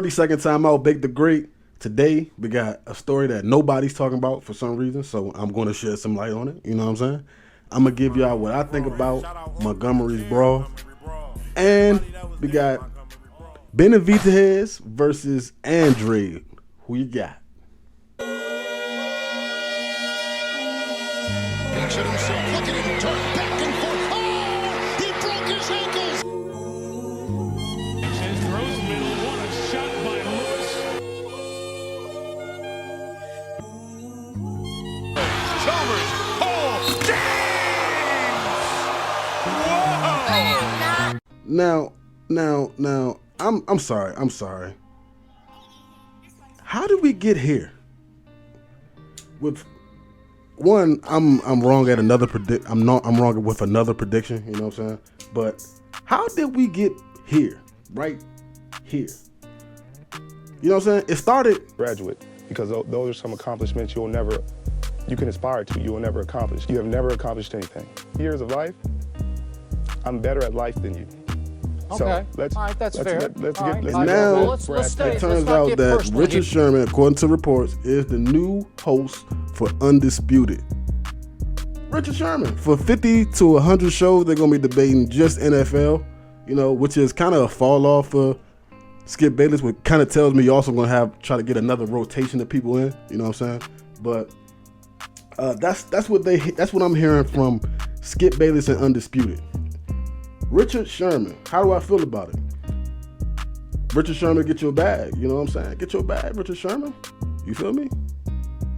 32nd time out, Bake the Great. Today, we got a story that nobody's talking about for some reason, so I'm going to shed some light on it. You know what I'm saying? I'm going to give y'all what I think about Montgomery's Brawl. And we got Benavidez versus Andre. Who you got? Pictured himself, look at him turn back and forth. Oh, he broke his ankles. Throws middle, what a shot by Lewis. Chalmers, oh, James! Now, I'm sorry. How did we get here? With one, I'm wrong at another I'm wrong with another prediction, you know what I'm saying? But how did we get here? Right here. You know what I'm saying? It started graduate, because those are some accomplishments you can aspire to, you will never accomplish. You have never accomplished anything. Years of life, I'm better at life than you. Okay. So all right, that's fair. Let's now, stay. It turns out that Richard Sherman, according to reports, is the new host for Undisputed. Richard Sherman. For 50 to 100 shows, they're going to be debating just NFL, you know, which is kind of a fall off for Skip Bayless, which kind of tells me you're also going to try to get another rotation of people in, you know what I'm saying? But that's what I'm hearing from Skip Bayless and Undisputed. Richard Sherman, how do I feel about it? Richard Sherman, get your bag, you know what I'm saying? Get your bag, Richard Sherman. You feel me?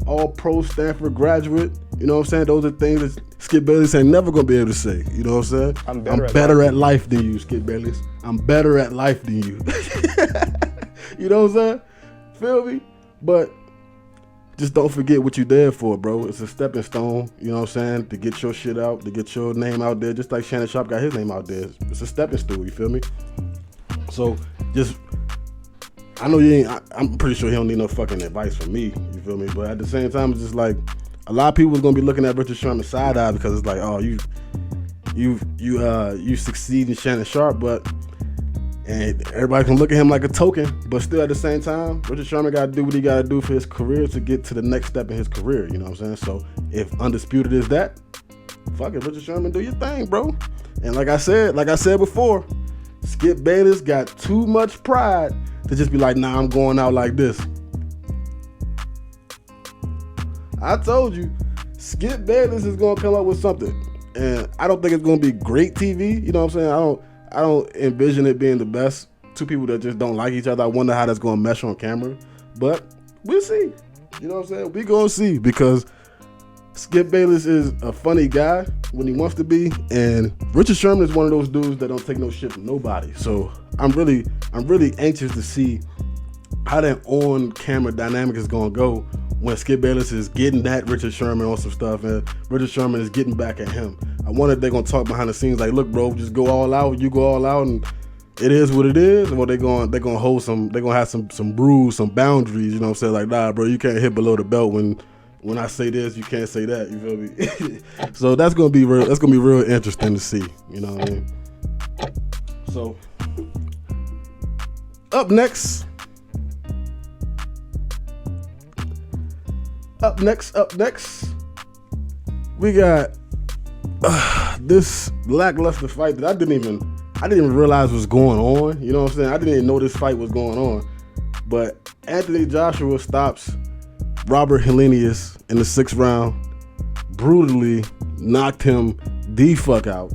All pro Stanford graduate, you know what I'm saying? Those are things that Skip Bayless ain't never gonna be able to say, you know what I'm saying? I'm better at life than you, Skip Bayless. I'm better at life than you. You know what I'm saying? Feel me? But just don't forget what you there for, bro. It's a stepping stone, you know what I'm saying, to get your shit out, to get your name out there, just like Shannon Sharp got his name out there. It's a stepping stool, you feel me? So, I know you ain't, I'm pretty sure he don't need no fucking advice from me, you feel me? But at the same time, it's just like, a lot of people is gonna be looking at Richard Sherman side eye because it's like, oh, you succeed in Shannon Sharp, and everybody can look at him like a token, but still at the same time, Richard Sherman got to do what he got to do for his career to get to the next step in his career, you know what I'm saying? So if Undisputed is that, fuck it, Richard Sherman, do your thing, bro. And like I said before, Skip Bayless got too much pride to just be like, nah, I'm going out like this. I told you, Skip Bayless is going to come up with something, and I don't think it's going to be great TV, you know what I'm saying? I don't envision it being the best. Two people that just don't like each other. I wonder how that's going to mesh on camera. But we'll see. You know what I'm saying? We going to see, because Skip Bayless is a funny guy when he wants to be, and Richard Sherman is one of those dudes that don't take no shit from nobody. So I'm really anxious to see how that on-camera dynamic is going to go when Skip Bayless is getting at Richard Sherman on some stuff and Richard Sherman is getting back at him. I wonder if they're going to talk behind the scenes like, look, bro, just go all out, you go all out, and it is what it is, or they're going to have some rules, some boundaries, you know what I'm saying? Like, nah, bro, you can't hit below the belt when I say this, you can't say that, you feel me? So that's going to be real interesting to see, you know what I mean? So up next, we got this lackluster fight that I didn't even realize was going on. You know what I'm saying? I didn't even know this fight was going on. But Anthony Joshua stops Robert HELENIOUS in the 6th round, brutally knocked him the fuck out.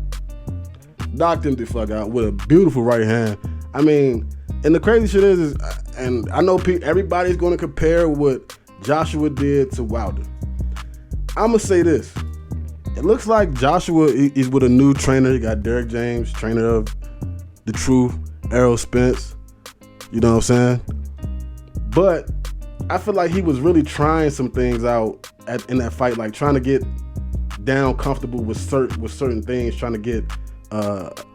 Knocked him the fuck out with a beautiful right hand. I mean, and the crazy shit is and I know everybody's going to compare what Joshua did to Wilder. I'm going to say this. It looks like Joshua is with a new trainer. You got Derek James, trainer of The Truth, Errol Spence. You know what I'm saying? But I feel like he was really trying some things out in that fight, like trying to get down comfortable with certain things, trying to get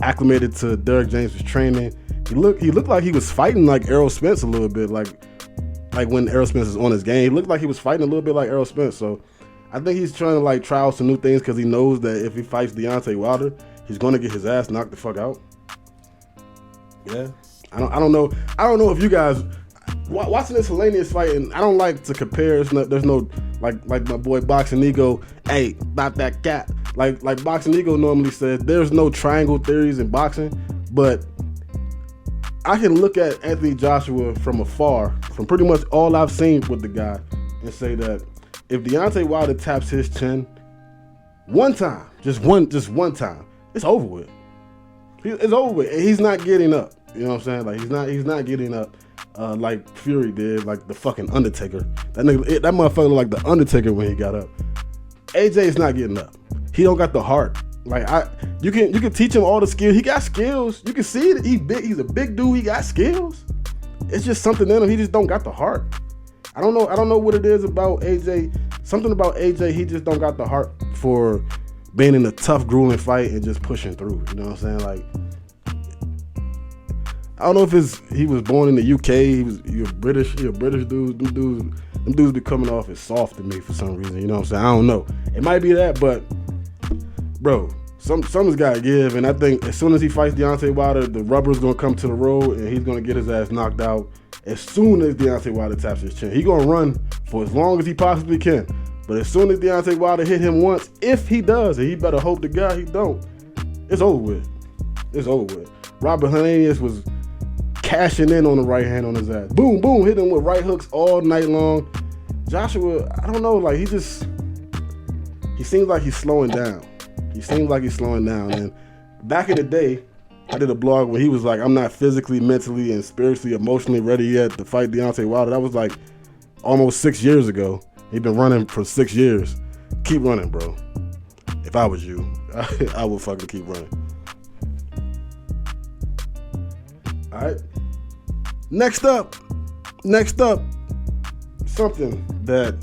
acclimated to Derek James' training. He looked like he was fighting like Errol Spence a little bit, like when Errol Spence is on his game. He looked like he was fighting a little bit like Errol Spence. So I think he's trying to like try out some new things because he knows that if he fights Deontay Wilder, he's going to get his ass knocked the fuck out. Yeah. I don't know if you guys watching this HELENIOUS fight, and I don't like to compare. There's no like my boy Boxing Ego. Hey, about that cat. Like Boxing Ego normally says, there's no triangle theories in boxing, but I can look at Anthony Joshua from afar, from pretty much all I've seen with the guy, and say that if Deontay Wilder taps his chin one time, just one time, it's over with. It's over with. And he's not getting up. You know what I'm saying? Like he's not getting up like Fury did, like the fucking Undertaker. That motherfucker looked like the Undertaker when he got up. AJ is not getting up. He don't got the heart. Like you can teach him all the skills. He got skills. You can see it. He's a big dude. He got skills. It's just something in him. He just don't got the heart. I don't know what it is about AJ. Something about AJ. He just don't got the heart for being in a tough, grueling fight and just pushing through. You know what I'm saying? Like, I don't know if he was born in the UK. He a British dude. Them dudes be coming off as soft to me for some reason. You know what I'm saying? I don't know. It might be that, but bro, something's got to give. And I think as soon as he fights Deontay Wilder, the rubber's gonna come to the road, and he's gonna get his ass knocked out as soon as Deontay Wilder taps his chin. He's gonna run for as long as he possibly can. But as soon as Deontay Wilder hit him once, if he does, and he better hope to God he don't, it's over with. It's over with. Robert HELENIOUS was cashing in on the right hand on his ass. Boom, boom, hit him with right hooks all night long. Joshua, I don't know, like he seems like he's slowing down. And back in the day, I did a blog where he was like, I'm not physically, mentally, and spiritually, emotionally ready yet to fight Deontay Wilder. That was like almost 6 years ago. He's been running for 6 years. Keep running, bro. If I was you, I would fucking keep running. All right. Next up, something that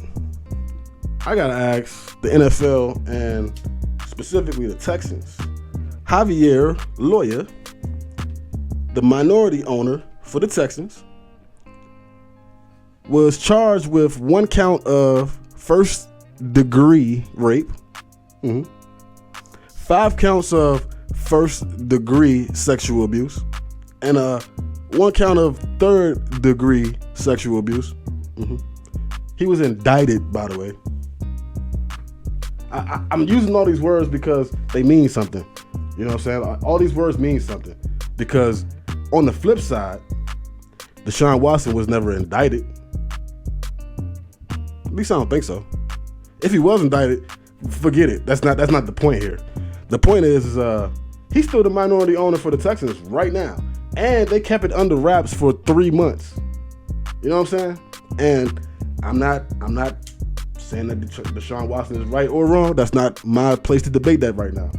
I gotta ask the NFL and specifically the Texans. Javier Loya, the minority owner for the Texans, was charged with 1 count of first-degree rape, 5 counts of first-degree sexual abuse, and 1 count of third-degree sexual abuse. He was indicted, by the way. I'm using all these words because they mean something. You know what I'm saying? All these words mean something. Because on the flip side, Deshaun Watson was never indicted. At least I don't think so. If he was indicted, forget it. That's not the point here. The point is he's still the minority owner for the Texans right now. And they kept it under wraps for 3 months. You know what I'm saying? And I'm not saying that Deshaun Watson is right or wrong. That's not my place to debate that right now.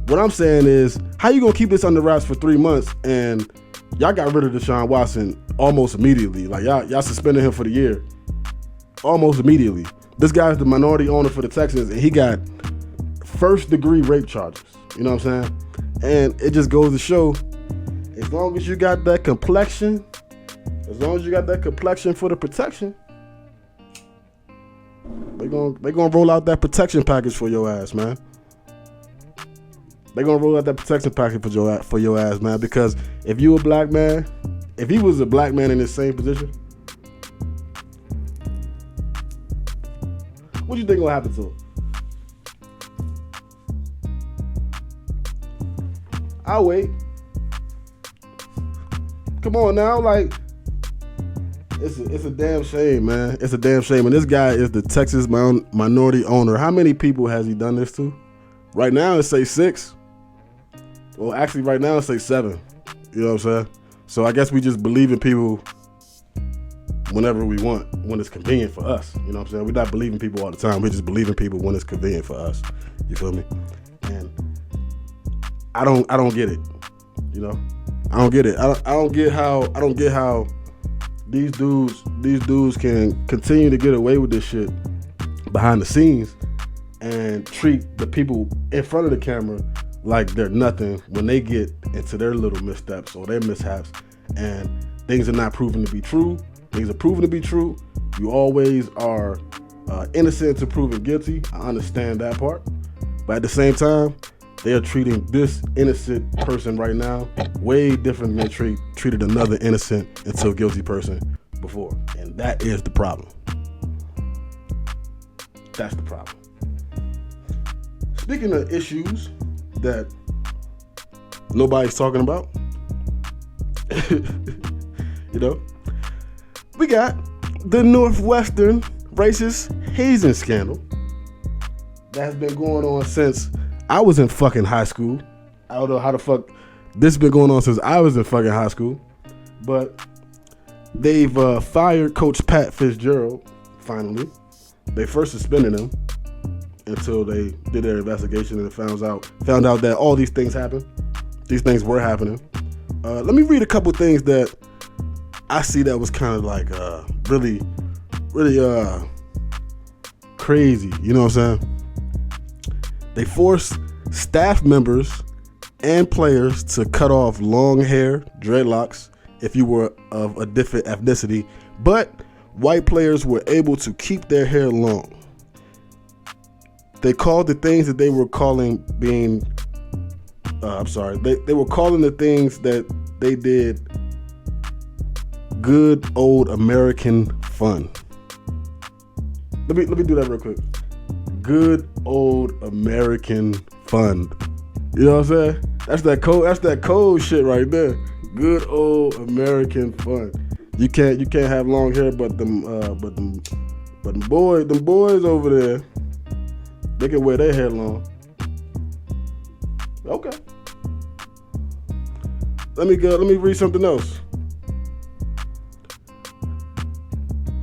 What I'm saying is, how you gonna keep this under wraps for 3 months and y'all got rid of Deshaun Watson almost immediately? Like y'all suspended him for the year almost immediately. This guy's the minority owner for the Texans, and he got first-degree rape charges. You know what I'm saying? And it just goes to show, as long as you got that complexion, for the protection, they gonna roll out that protection package for your ass, man. They gonna roll out that protection package for your ass, man. Because if you a black man, if he was a black man in the same position, what you think gonna happen to him? I'll wait. Come on now, like it's a damn shame, man. It's a damn shame. And this guy is the Texas minority owner. How many people has he done this to? Right now, it say 6. Well, actually, right now, it say 7. You know what I'm saying? So I guess we just believe in people whenever we want, when it's convenient for us. You know what I'm saying? We're not believing people all the time. We just believe in people when it's convenient for us. You feel me? And I don't get it. You know? I don't get it. I don't get how these dudes can continue to get away with this shit behind the scenes and treat the people in front of the camera like they're nothing when they get into their little missteps or their mishaps and things are not proven to be true. Things are proven to be true. You always are innocent to proven guilty. I understand that part. But at the same time, they are treating this innocent person right now way different than they treated another innocent until guilty person before. And that is the problem. That's the problem. Speaking of issues that nobody's talking about, you know, we got the Northwestern racist hazing scandal that has been going on since I was in fucking high school. I don't know how the fuck this has been going on since I was in fucking high school, but they've fired Coach Pat Fitzgerald. Finally, they first suspended him until they did their investigation and found out that all these things happened. These things were happening. Let me read a couple things that I see that was kind of like really crazy. You know what I'm saying? They forced staff members and players to cut off long hair, dreadlocks, if you were of a different ethnicity, but white players were able to keep their hair long. They called the things that they were calling being, they were calling the things that they did good old American fun. Let me do that real quick. Good old American fun. You know what I'm saying? That's that cold shit right there. Good old American fun. You can't have long hair, but them boys over there, they can wear their hair long. Okay. Let me read something else.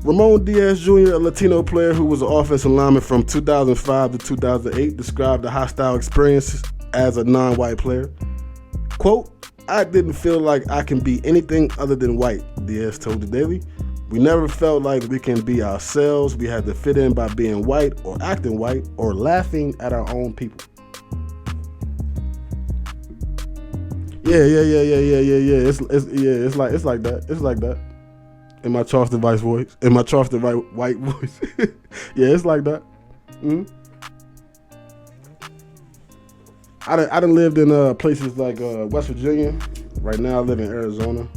Ramon Diaz Jr., a Latino player who was an offensive lineman from 2005 to 2008, described the hostile experience as a non-white player. Quote, "I didn't feel like I can be anything other than white," Diaz told the Daily. "We never felt like we can be ourselves. We had to fit in by being white or acting white or laughing at our own people." Yeah. It's like that. In my Charleston white voice. White voice. Yeah, it's like that. Mm-hmm. I done lived in places like West Virginia. Right now I live in Arizona.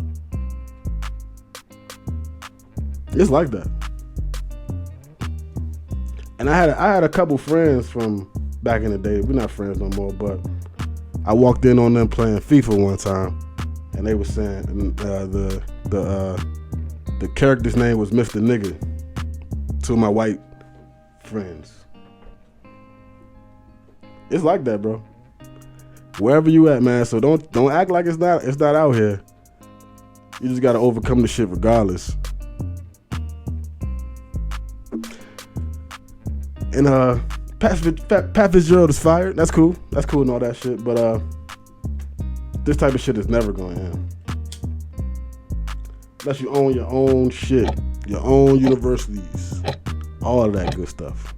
It's like that. And I had a couple friends from back in the day. We're not friends no more, but I walked in on them playing FIFA one time, and they were saying the character's name was Mr. Nigga. Two of my white friends. It's like that, bro. Wherever you at, man. So don't act like it's not out here. You just gotta overcome the shit regardless. And Pat Fitzgerald is fired. That's cool. That's cool and all that shit. But this type of shit is never going to end. Unless you own your own shit, your own universities, all of that good stuff.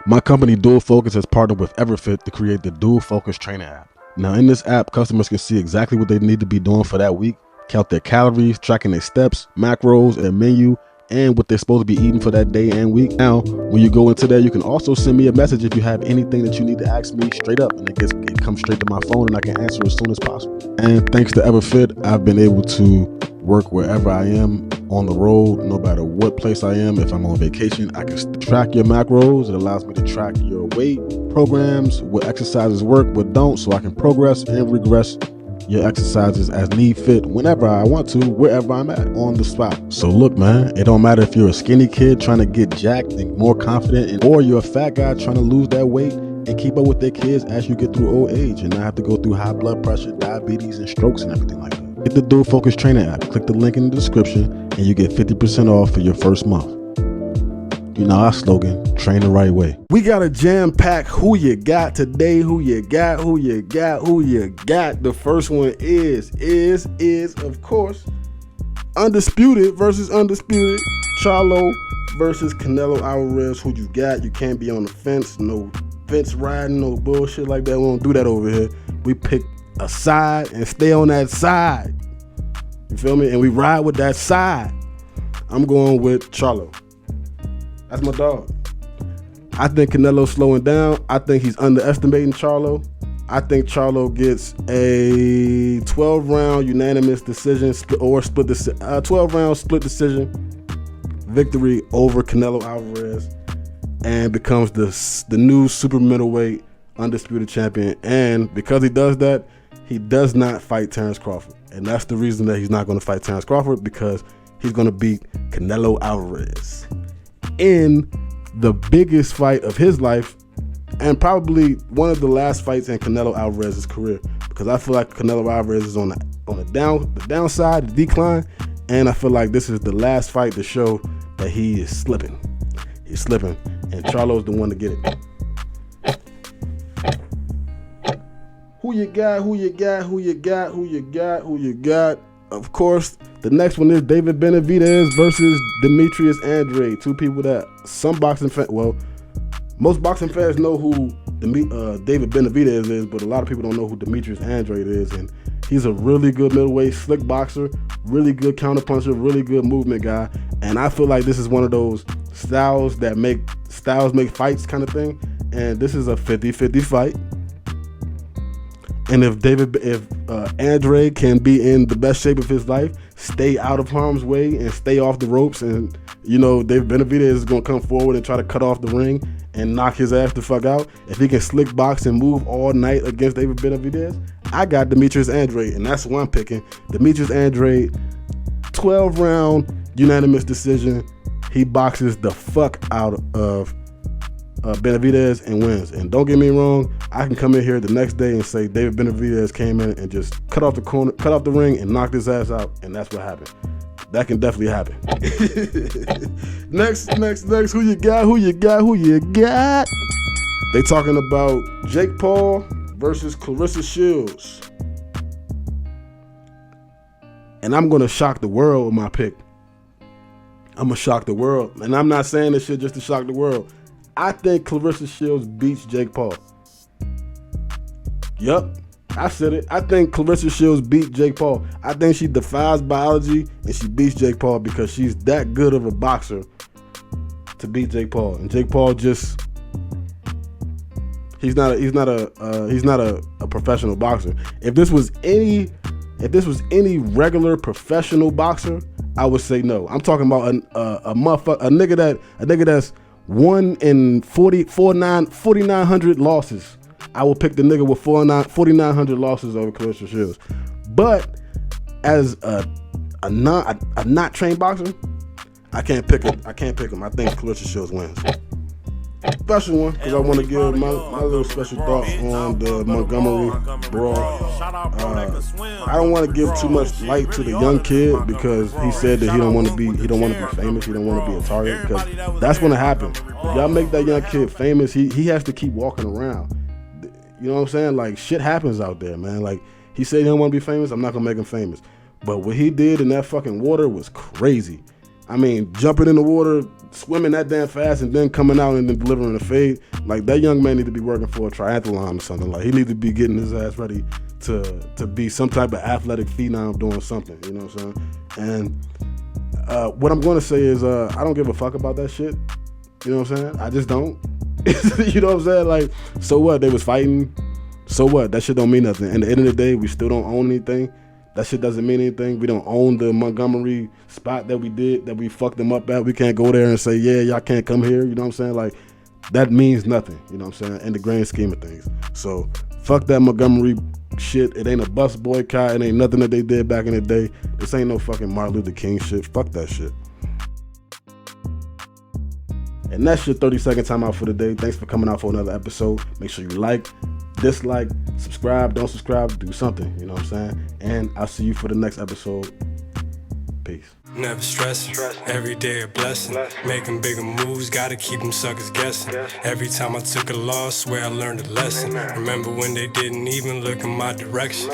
My company Dual Focus has partnered with Everfit to create the Dual Focus Trainer app. Now in this app, customers can see exactly what they need to be doing for that week, count their calories, tracking their steps, macros, and menu, and what they're supposed to be eating for that day and week. Now, when you go into there, you can also send me a message if you have anything that you need to ask me straight up, and it comes straight to my phone and I can answer as soon as possible. And thanks to Everfit, I've been able to work wherever I am on the road, no matter what place I am. If I'm on vacation, I can track your macros. It allows me to track your weight programs, what exercises work, what don't, so I can progress and regress your exercises as need fit whenever I want to, wherever I'm at, on the spot. So look, man, it don't matter if you're a skinny kid trying to get jacked and more confident, or you're a fat guy trying to lose that weight and keep up with their kids as you get through old age and not have to go through high blood pressure, diabetes, and strokes and everything like that. Get the Dual Focus Trainer app. Click the link in the description and you get 50% off for your first month. You know our slogan, train the right way. We got a jam-packed who you got today, who you got. The first one is of course, Undisputed versus Undisputed. Charlo versus Canelo Alvarez. Who you got? You can't be on the fence. No fence riding, no bullshit like that. We don't do that over here. We pick a side and stay on that side. You feel me? And we ride with that side. I'm going with Charlo. That's my dog. I think Canelo's slowing down. I think he's underestimating Charlo. I think Charlo gets a 12-round unanimous decision or 12-round split decision victory over Canelo Alvarez and becomes the new super middleweight undisputed champion. And because he does that, he does not fight Terrence Crawford. And that's the reason that he's not going to fight Terrence Crawford, because he's going to beat Canelo Alvarez in the biggest fight of his life and probably one of the last fights in Canelo Alvarez's career, because I feel like Canelo Alvarez is on the downside, the decline, and I feel like this is the last fight to show that he is slipping. He's slipping, and Charlo's the one to get it. Who you got? Who you got? Who you got? Who you got? Who you got? Of course, the next one is David Benavidez versus Demetrius Andrade. Two people that some boxing fans, well, most boxing fans know who David Benavidez is, but a lot of people don't know who Demetrius Andrade is. And he's a really good middleweight, slick boxer, really good counterpuncher, really good movement guy. And I feel like this is one of those styles make fights kind of thing. And this is a 50-50 fight. And if Andrade can be in the best shape of his life, stay out of harm's way and stay off the ropes, and David Benavidez is gonna come forward and try to cut off the ring and knock his ass the fuck out. If he can slick box and move all night against David Benavidez, I got Demetrius Andrade, and that's who I'm picking. Demetrius Andrade, 12-round unanimous decision. He boxes the fuck out of Benavidez and wins. And don't get me wrong, I can come in here the next day and say David Benavidez came in and just cut off the ring and knocked his ass out, and that's what happened. That can definitely happen. Next, who you got? Who you got? Who you got? They talking about Jake Paul versus Clarissa Shields. And I'm gonna shock the world with my pick. I'm gonna shock the world. And I'm not saying this shit just to shock the world. I think Clarissa Shields beats Jake Paul. Yup, I said it. I think Clarissa Shields beat Jake Paul. I think she defies biology and she beats Jake Paul because she's that good of a boxer to beat Jake Paul. And Jake Paul just he's not a professional boxer. If this was any regular professional boxer, I would say no. I'm talking about a nigga that's won in 4,900 losses. I will pick the nigga with 4,900 losses over Clarissa Shields. But as a not trained boxer, I can't pick him. I think Clarissa Shields wins. Special one, because I want to give my little special thoughts on the Montgomery Brawl. I don't want to give too much light to the young kid because he said that he don't want to be famous, he don't want to be a target, because that's going to happen. If y'all make that young kid famous, he has to keep walking around. You know what I'm saying? Like, shit happens out there, man. Like, he said he don't want to be famous, I'm not going to make him famous. But what he did in that fucking water was crazy. I mean, jumping in the water, swimming that damn fast, and then coming out and then delivering a fade. Like, that young man need to be working for a triathlon or something. Like, he need to be getting his ass ready to be some type of athletic phenom doing something. You know what I'm saying? And what I'm going to say is I don't give a fuck about that shit. You know what I'm saying? I just don't. You know what I'm saying? Like, so what? They was fighting. So what? That shit don't mean nothing. And at the end of the day, we still don't own anything. That shit doesn't mean anything. We don't own the Montgomery spot that we fucked them up at. We can't go there and say, yeah, y'all can't come here. You know what I'm saying? Like, that means nothing. You know what I'm saying? In the grand scheme of things. So, fuck that Montgomery shit. It ain't a bus boycott. It ain't nothing that they did back in the day. This ain't no fucking Martin Luther King shit. Fuck that shit. And that's your 30-second time out for the day. Thanks for coming out for another episode. Make sure you like, dislike, subscribe, don't subscribe, do something. You know what I'm saying? And I'll see you for the next episode. Peace. Never stressing, every day a blessing. Making bigger moves, gotta keep them suckers guessing. Every time I took a loss, swear I learned a lesson. Remember when they didn't even look in my direction.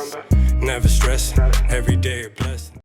Never stressing, every day a blessing.